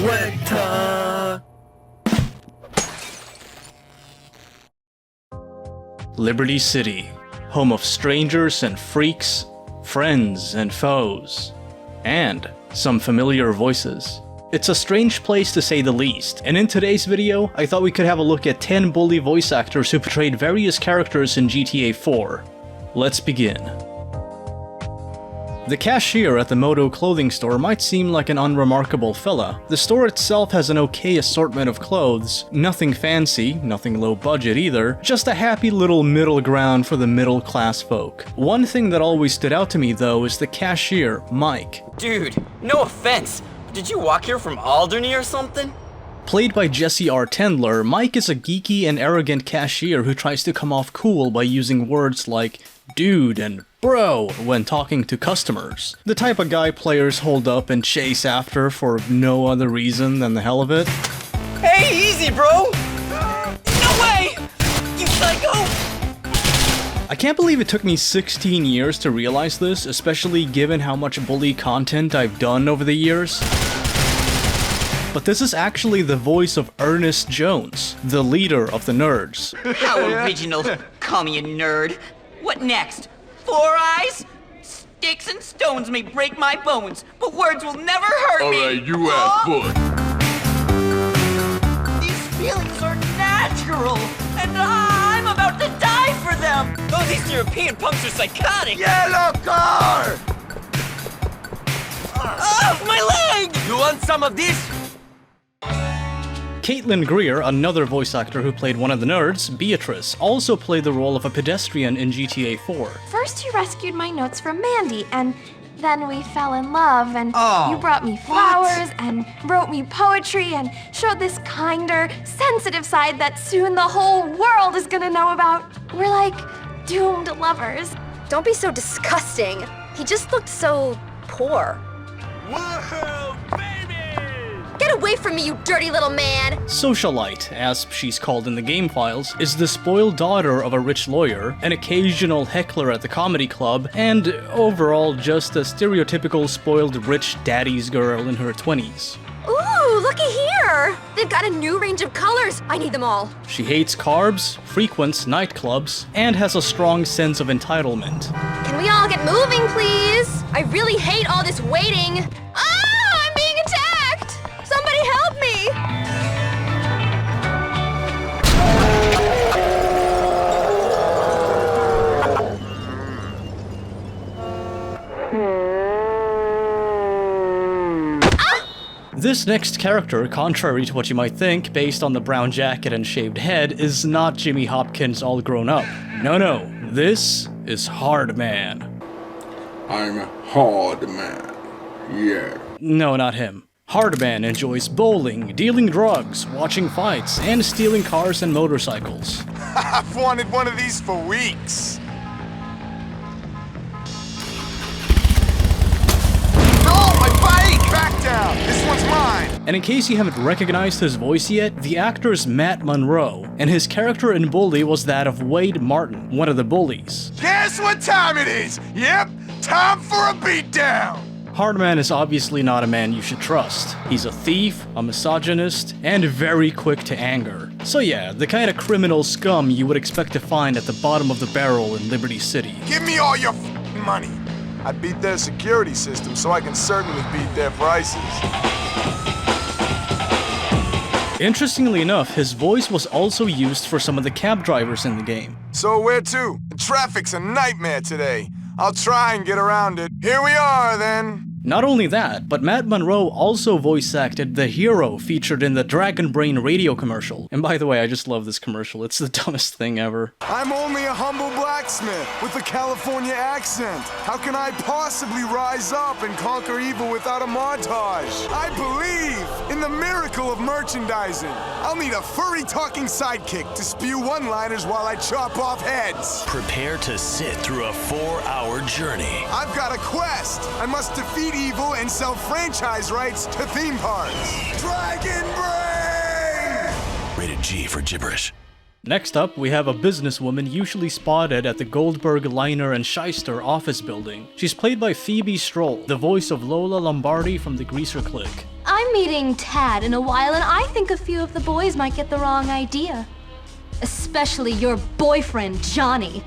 SWEGTA! Liberty City, home of strangers and freaks, friends and foes, and some familiar voices. It's a strange place to say the least, and in today's video, I thought we could have a look at 10 bully voice actors who portrayed various characters in GTA 4. Let's begin. The cashier at the Moto clothing store might seem like an unremarkable fella. The store itself has an okay assortment of clothes, nothing fancy, nothing low budget either, just a happy little middle ground for the middle class folk. One thing that always stood out to me though is the cashier, Mike. Dude, no offense, but did you walk here from Alderney or something? Played by Jesse R. Tendler, Mike is a geeky and arrogant cashier who tries to come off cool by using words like dude and bro when talking to customers. The type of guy players hold up and chase after for no other reason than the hell of it. Hey, easy, bro! No way! You psycho! I can't believe it took me 16 years to realize this, especially given how much bully content I've done over the years. But this is actually the voice of Ernest Jones, the leader of the nerds. How original! Call me a nerd. What next? 4 eyes? Sticks and stones may break my bones, but words will never hurt me! Alright, you have fun. These feelings are natural, and I'm about to die for them! Oh, these European punks are psychotic! Yellow car! Oh, my leg! You want some of this? Greer, another voice actor who played one of the nerds, Beatrice, also played the role of a pedestrian in GTA 4. First you rescued my notes from Mandy, and then we fell in love, and Oh, you brought me flowers, and wrote me poetry, and showed this kinder, sensitive side that soon the whole world is gonna know about. We're like doomed lovers. Don't be so disgusting. He just looked so poor. Whoa, baby! Get away from me, you dirty little man! Socialite, as she's called in the game files, is the spoiled daughter of a rich lawyer, an occasional heckler at the comedy club, and overall just a stereotypical spoiled rich daddy's girl in her 20s. Ooh, looky here! They've got a new range of colors. I need them all. She hates carbs, frequents nightclubs, and has a strong sense of entitlement. Can we all get moving, please? I really hate all this waiting. Oh, I'm being attacked! Somebody help me! This next character, contrary to what you might think, based on the brown jacket and shaved head, is not Jimmy Hopkins all grown up. No, this is Hard Man. I'm a hard man. Yeah. No, not him. Hard Man enjoys bowling, dealing drugs, watching fights, and stealing cars and motorcycles. I've wanted one of these for weeks. Oh, my bike! Back down! This one's mine! And in case you haven't recognized his voice yet, the actor's Matt Munroe, and his character in Bully was that of Wade Martin, one of the bullies. Guess what time it is? Yep, time for a beatdown! Hardman is obviously not a man you should trust. He's a thief, a misogynist, and very quick to anger. So yeah, the kind of criminal scum you would expect to find at the bottom of the barrel in Liberty City. Give me all your money. I beat their security system, so I can certainly beat their prices. Interestingly enough, his voice was also used for some of the cab drivers in the game. So where to? The traffic's a nightmare today. I'll try and get around it. Here we are, then. Not only that, but Matt Munroe also voice acted the hero featured in the Dragon Brain radio commercial. And by the way, I just love this commercial. It's the dumbest thing ever. I'm only a humble blacksmith with a California accent. How can I possibly rise up and conquer evil without a montage? I believe in the miracle of merchandising. I'll need a furry talking sidekick to spew one-liners while I chop off heads. Prepare to sit through a 4-hour journey. I've got a quest. I must defeat evil and sell franchise rights to theme parks. Dragon Brain! Rated G for gibberish. Next up, we have a businesswoman usually spotted at the Goldberg, Liner, and Shyster office building. She's played by Phoebe Strole, the voice of Lola Lombardi from the Greaser clique. I I'm meeting Tad in a while, and I think a few of the boys might get the wrong idea. Especially your boyfriend, Johnny.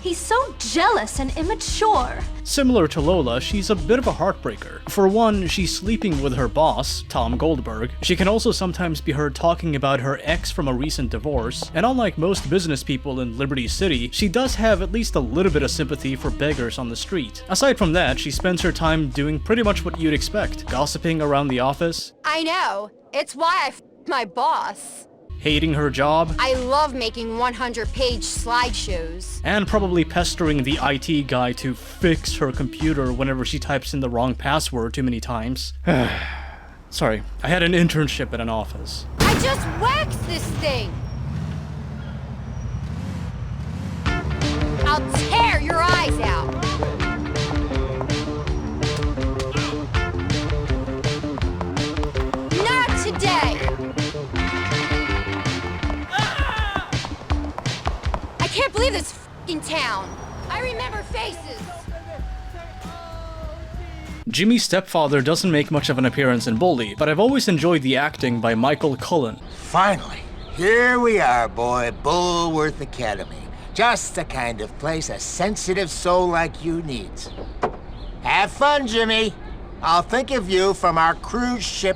He's so jealous and immature. Similar to Lola, she's a bit of a heartbreaker. For one, she's sleeping with her boss, Tom Goldberg. She can also sometimes be heard talking about her ex from a recent divorce, and unlike most business people in Liberty City, she does have at least a little bit of sympathy for beggars on the street. Aside from that, she spends her time doing pretty much what you'd expect, gossiping around the office. I know. It's why I f***ed my boss. Hating her job. I love making 100-page slideshows. And probably pestering the IT guy to fix her computer whenever she types in the wrong password too many times. Sorry, I had an internship at an office. I just waxed this thing! I'll tear your eyes out! Not today! I can't believe this f***ing town! I remember faces! Jimmy's stepfather doesn't make much of an appearance in Bully, but I've always enjoyed the acting by Michael Cullen. Finally, here we are, boy. Bullworth Academy. Just the kind of place a sensitive soul like you needs. Have fun, Jimmy. I'll think of you from our cruise ship.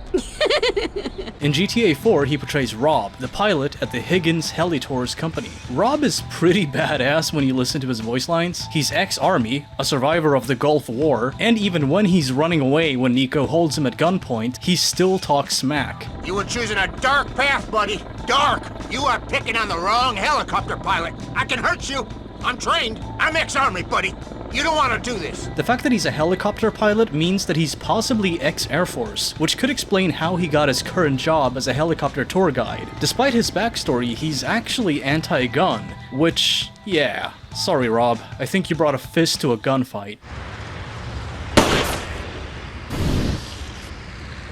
In GTA 4, he portrays Rob, the pilot at the Higgins Helitours company. Rob is pretty badass when you listen to his voice lines. He's ex-army, a survivor of the Gulf War, and even when he's running away when Niko holds him at gunpoint, he still talks smack. You were choosing a dark path, buddy. Dark. You are picking on the wrong helicopter pilot. I can hurt you. I'm trained. I'm ex-army, buddy. You don't want to do this. The fact that he's a helicopter pilot means that he's possibly ex-Air Force, which could explain how he got his current job as a helicopter tour guide. Despite his backstory, he's actually anti-gun, which, yeah. Sorry, Rob. I think you brought a fist to a gunfight.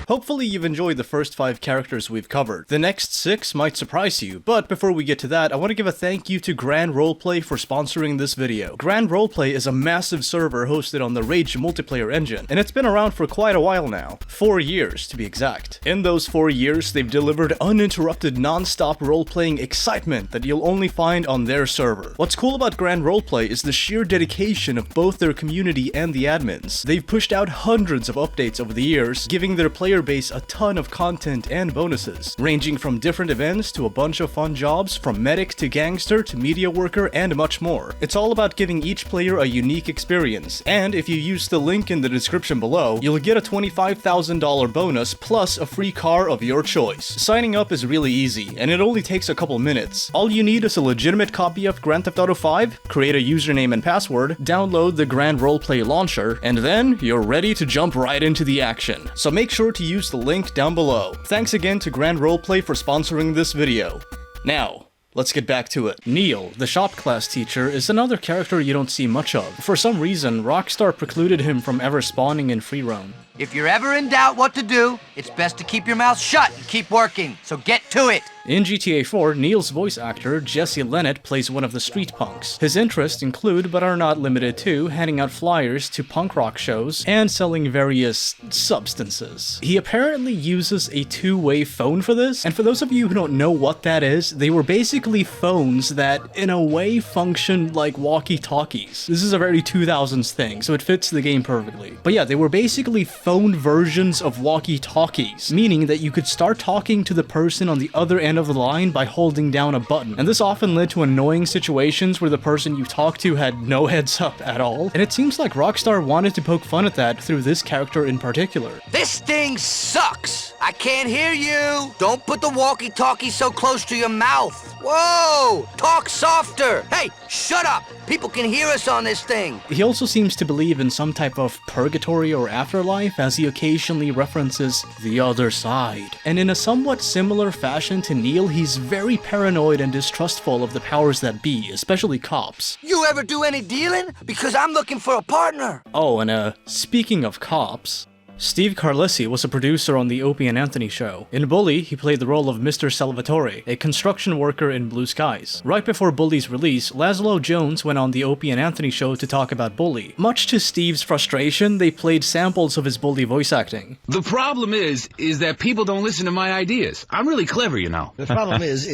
Hopefully you've enjoyed the first 5 characters we've covered. The next 6 might surprise you, but before we get to that, I want to give a thank you to Grand Roleplay for sponsoring this video. Grand Roleplay is a massive server hosted on the Rage multiplayer engine, and it's been around for quite a while now. 4 years, to be exact. In those 4 years, they've delivered uninterrupted non-stop role-playing excitement that you'll only find on their server. What's cool about Grand Roleplay is the sheer dedication of both their community and the admins. They've pushed out hundreds of updates over the years, giving their player base a ton of content and bonuses, ranging from different events to a bunch of fun jobs, from medic to gangster to media worker and much more. It's all about giving each player a unique experience, and if you use the link in the description below, you'll get a $25,000 bonus plus a free car of your choice. Signing up is really easy, and it only takes a couple minutes. All you need is a legitimate copy of Grand Theft Auto 5, create a username and password, download the Grand Roleplay launcher, and then you're ready to jump right into the action. So make sure to use the link down below. Thanks again to Grand Roleplay for sponsoring this video. Now, let's get back to it. Neil, the shop class teacher, is another character you don't see much of. For some reason, Rockstar precluded him from ever spawning in free roam. If you're ever in doubt what to do, it's best to keep your mouth shut and keep working, so get to it! In GTA 4, Neil's voice actor, Jesse Lenat, plays one of the street punks. His interests include, but are not limited to, handing out flyers to punk rock shows and selling various substances. He apparently uses a two-way phone for this, and for those of you who don't know what that is, they were basically phones that, in a way, functioned like walkie-talkies. This is a very 2000s thing, so it fits the game perfectly. But yeah, they were basically phone versions of walkie-talkies, meaning that you could start talking to the person on the other end of the line by holding down a button, and this often led to annoying situations where the person you talked to had no heads up at all, and it seems like Rockstar wanted to poke fun at that through this character in particular. This thing sucks! I can't hear you! Don't put the walkie-talkie so close to your mouth! Whoa! Talk softer! Hey, shut up! People can hear us on this thing! He also seems to believe in some type of purgatory or afterlife, as he occasionally references the other side. And in a somewhat similar fashion to Neil, he's very paranoid and distrustful of the powers that be, especially cops. You ever do any dealing? Because I'm looking for a partner! Oh, and speaking of cops, Steve Carlesi was a producer on the Opie and Anthony show. In Bully, he played the role of Mr. Salvatore, a construction worker in Blue Skies. Right before Bully's release, Lazlow Jones went on the Opie and Anthony show to talk about Bully. Much to Steve's frustration, they played samples of his Bully voice acting. The problem is that people don't listen to my ideas. I'm really clever, you know. The problem is...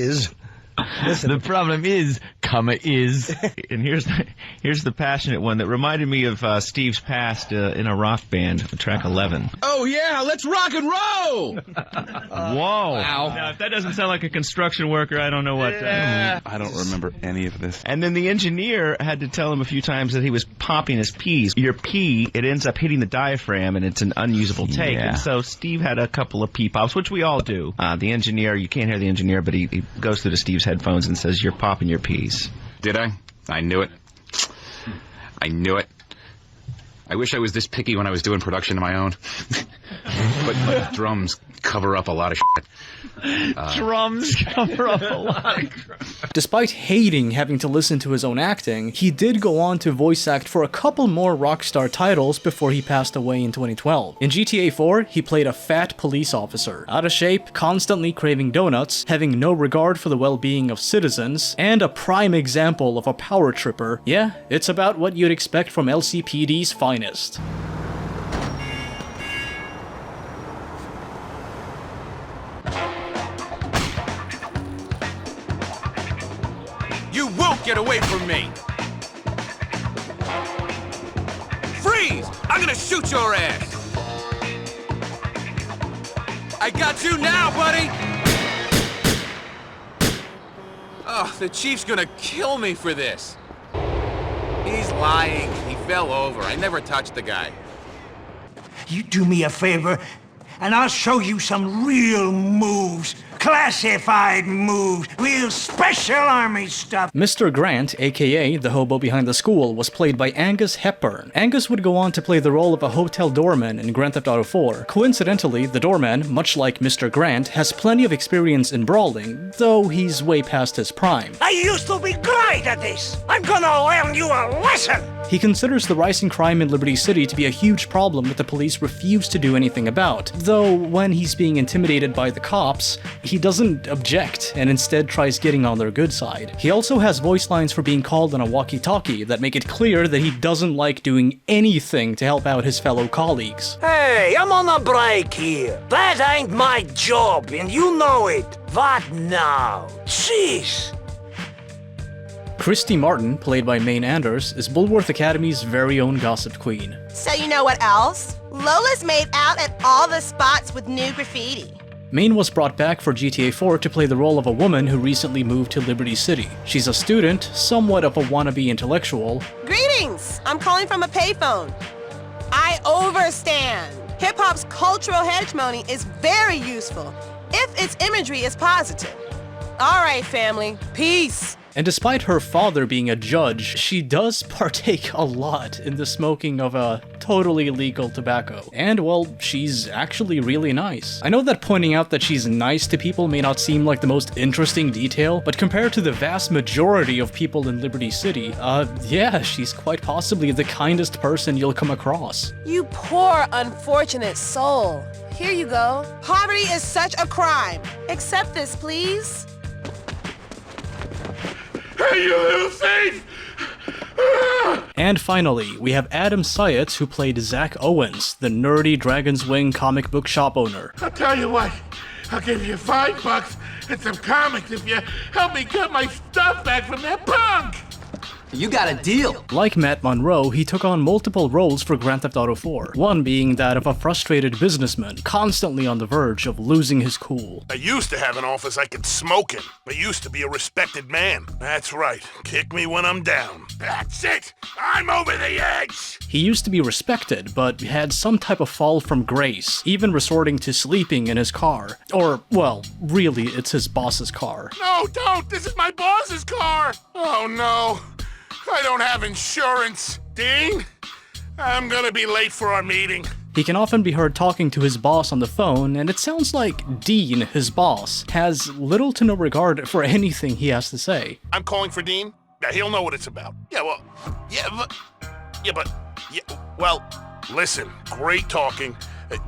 Listen. The problem is, and here's the passionate one that reminded me of Steve's past in a rock band, track 11. Oh yeah, let's rock and roll! Whoa! Wow. Now, if that doesn't sound like a construction worker, I don't know what. I don't remember any of this. And then the engineer had to tell him a few times that he was popping his peas. Your pea, it ends up hitting the diaphragm, and it's an unusable take. Yeah. And so Steve had a couple of pea pops, which we all do. The engineer, you can't hear the engineer, but he goes through to Steve's headphones and says, "You're popping your peas." Did I? I knew it. I knew it. I wish I was this picky when I was doing production of my own. But drums cover up a lot of shit. Drums cover up a lot of crap. Despite hating having to listen to his own acting, he did go on to voice act for a couple more Rockstar titles before he passed away in 2012. In GTA 4, he played a fat police officer, out of shape, constantly craving donuts, having no regard for the well-being of citizens, and a prime example of a power tripper. Yeah, it's about what you'd expect from LCPD's finest. You won't get away from me! Freeze! I'm gonna shoot your ass! I got you now, buddy! Oh, the chief's gonna kill me for this. He's lying. He fell over. I never touched the guy. You do me a favor, and I'll show you some real moves. Classified moves. Real special army stuff. Mr. Grant, aka the hobo behind the school, was played by Angus Hepburn. Angus would go on to play the role of a hotel doorman in Grand Theft Auto 4. Coincidentally, the doorman, much like Mr. Grant, has plenty of experience in brawling, though he's way past his prime. I used to be great at this. I'm gonna learn you a lesson. He considers the rising crime in Liberty City to be a huge problem that the police refuse to do anything about, though when he's being intimidated by the cops, he doesn't object and instead tries getting on their good side. He also has voice lines for being called on a walkie-talkie that make it clear that he doesn't like doing anything to help out his fellow colleagues. Hey, I'm on a break here. That ain't my job, and you know it. What now? Jeez. Christy Martin, played by Maine Anders, is Bullworth Academy's very own gossip queen. So you know what else? Lola's made out at all the spots with new graffiti. Maine was brought back for GTA 4 to play the role of a woman who recently moved to Liberty City. She's a student, somewhat of a wannabe intellectual. Greetings! I'm calling from a payphone. I overstand. Hip-hop's cultural hegemony is very useful if its imagery is positive. All right, family. Peace. And despite her father being a judge, she does partake a lot in the smoking of a totally legal tobacco. And, well, she's actually really nice. I know that pointing out that she's nice to people may not seem like the most interesting detail, but compared to the vast majority of people in Liberty City, yeah, she's quite possibly the kindest person you'll come across. You poor, unfortunate soul. Here you go. Poverty is such a crime. Accept this, please. Hey, you little thief! And finally, we have Adam Sietz, who played Zack Owens, the nerdy Dragon's Wing comic book shop owner. I'll tell you what, I'll give you $5 and some comics if you help me get my stuff back from that punk! You got a deal. Like Matt Munroe, he took on multiple roles for Grand Theft Auto 4, one being that of a frustrated businessman, constantly on the verge of losing his cool. I used to have an office I could smoke in. I used to be a respected man. That's right. Kick me when I'm down. That's it! I'm over the edge! He used to be respected, but had some type of fall from grace, even resorting to sleeping in his car. Or, well, really, it's his boss's car. No, don't! This is my boss's car! Oh, no. I don't have insurance. Dean, I'm gonna be late for our meeting. He can often be heard talking to his boss on the phone, and it sounds like Dean, his boss, has little to no regard for anything he has to say. I'm calling for Dean? Yeah, he'll know what it's about. Well, listen, great talking,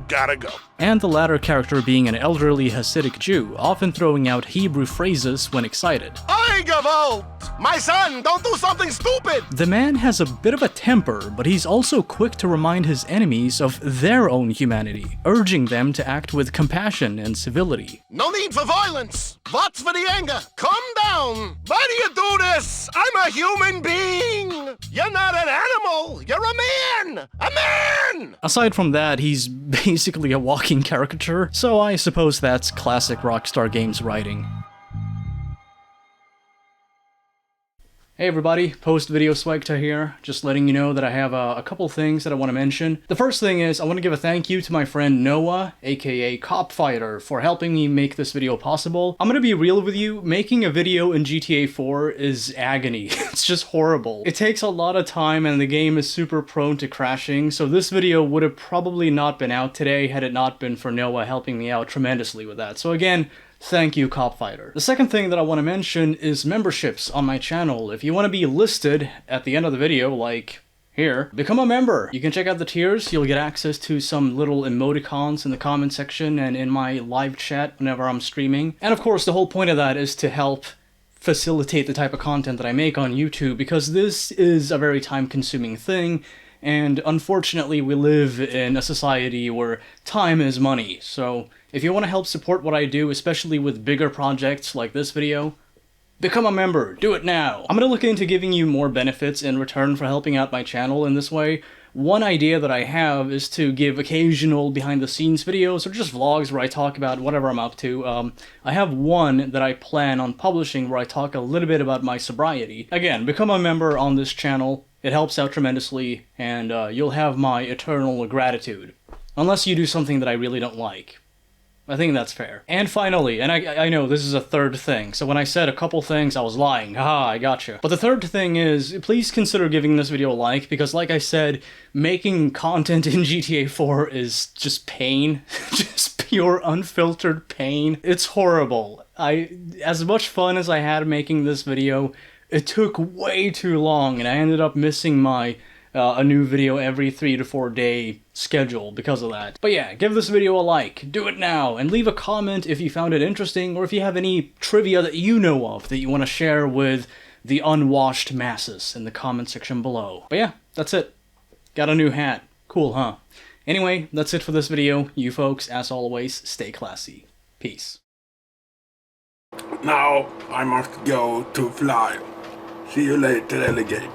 Gotta go. And the latter character being an elderly Hasidic Jew, often throwing out Hebrew phrases when excited. I Gavolt! My son, don't do something stupid! The man has a bit of a temper, but he's also quick to remind his enemies of their own humanity, urging them to act with compassion and civility. No need for violence! What's for the anger? Calm down! Why do you do this? I'm a human being! You're not an animal! You're a man! A man! Aside from that, he's basically a walking caricature, so I suppose that's classic Rockstar Games writing. Hey everybody, post-video SWEGTA here, just letting you know that I have a couple things that I want to mention. The first thing is, I want to give a thank you to my friend Noah, aka Cop Fighter, for helping me make this video possible. I'm gonna be real with you, making a video in GTA 4 is agony. It's just horrible. It takes a lot of time and the game is super prone to crashing, so this video would have probably not been out today had it not been for Noah helping me out tremendously with that. So again, thank you, Cop Fighter. The second thing that I want to mention is memberships on my channel. If you want to be listed at the end of the video, like here, become a member. You can check out the tiers, you'll get access to some little emoticons in the comment section and in my live chat whenever I'm streaming. And of course, the whole point of that is to help facilitate the type of content that I make on YouTube, because this is a very time-consuming thing, and unfortunately we live in a society where time is money, so if you want to help support what I do, especially with bigger projects like this video, become a member, do it now! I'm gonna look into giving you more benefits in return for helping out my channel in this way. One idea that I have is to give occasional behind-the-scenes videos, or just vlogs where I talk about whatever I'm up to. I have one that I plan on publishing where I talk a little bit about my sobriety. Again, become a member on this channel, it helps out tremendously, and you'll have my eternal gratitude. Unless you do something that I really don't like. I think that's fair. And finally, and I know this is a third thing, so when I said a couple things, I was lying. Haha, I gotcha. But the third thing is, please consider giving this video a like, because like I said, making content in GTA 4 is just pain. Just pure unfiltered pain. It's horrible. As much fun as I had making this video, it took way too long, and I ended up missing my a new video every 3 to 4 day schedule because of that. But yeah, give this video a like, do it now, and leave a comment if you found it interesting, or if you have any trivia that you know of that you want to share with the unwashed masses in the comment section below. But yeah, that's it. Got a new hat. Cool, huh? Anyway, that's it for this video. You folks, as always, stay classy. Peace. Now I must go to fly. See you later, alligator.